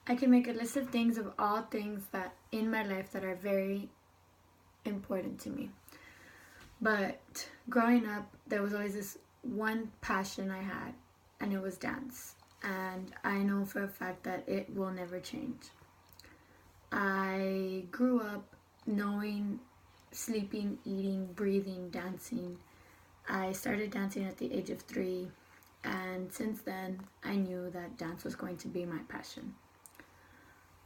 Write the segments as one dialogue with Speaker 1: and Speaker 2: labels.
Speaker 1: I can make a list of things of all things that in my life that are very important to me. But growing up, there was always this one passion I had, and it was dance. And I know for a fact that it will never change. I grew up knowing, sleeping, eating, breathing, dancing. I started dancing at the age of 3, and since then, I knew that dance was going to be my passion.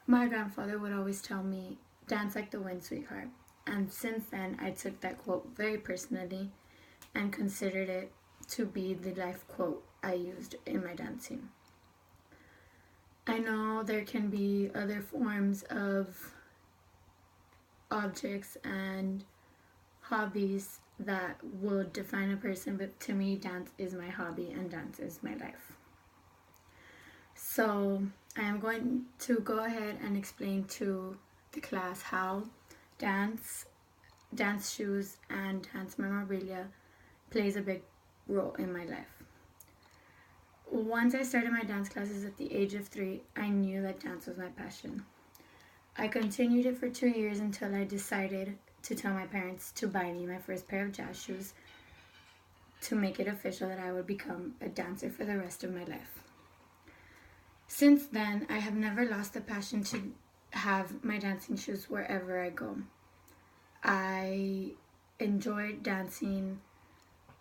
Speaker 1: My grandfather would always tell me, dance like the wind, sweetheart. And since then, I took that quote very personally and considered it to be the life quote I used in my dancing. I know there can be other forms of objects and hobbies that will define a person, but to me, dance is my hobby and dance is my life. So I am going to go ahead and explain to the class how dance shoes, and dance memorabilia plays a big role in my life. Once I started my dance classes at the age of 3, I knew that dance was my passion. I continued it for 2 years until I decided to tell my parents to buy me my first pair of jazz shoes to make it official that I would become a dancer for the rest of my life. Since then, I have never lost the passion to have my dancing shoes wherever I go. I enjoyed dancing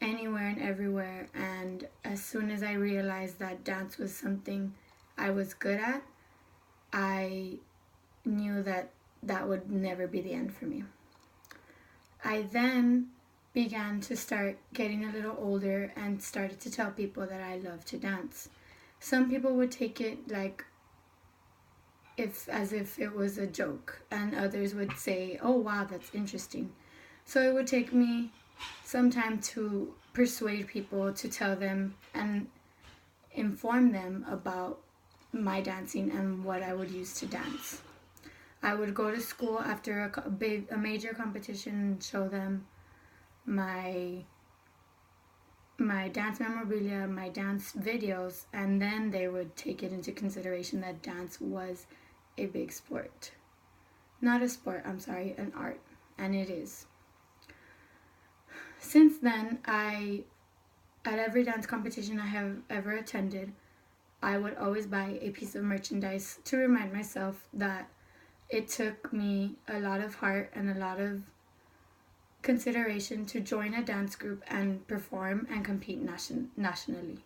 Speaker 1: anywhere and everywhere, and as soon as I realized that dance was something I was good at, I knew that that would never be the end for me. I then began to start getting a little older and started to tell people that I love to dance. Some people would take it like as if it was a joke, and others would say, oh wow, that's interesting. So it would take me some time to persuade people, to tell them and inform them about my dancing and what I would use to dance. I would go to school after a major competition and show them my dance memorabilia, my dance videos, and then they would take it into consideration that dance was a big sport. Not a sport, I'm sorry, an art, and it is. Since then, at every dance competition I have ever attended, I would always buy a piece of merchandise to remind myself that it took me a lot of heart and a lot of consideration to join a dance group and perform and compete nationally.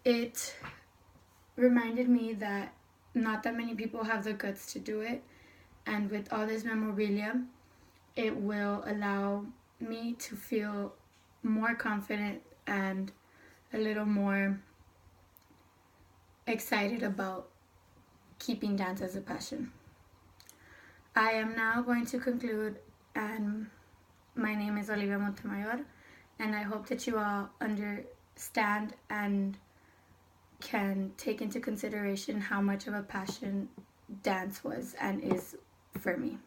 Speaker 1: It reminded me that not that many people have the guts to do it, and with all this memorabilia, it will allow me to feel more confident and a little more excited about keeping dance as a passion. I am now going to conclude, and my name is Olivia Montemayor, and I hope that you all understand and can take into consideration how much of a passion dance was and is for me.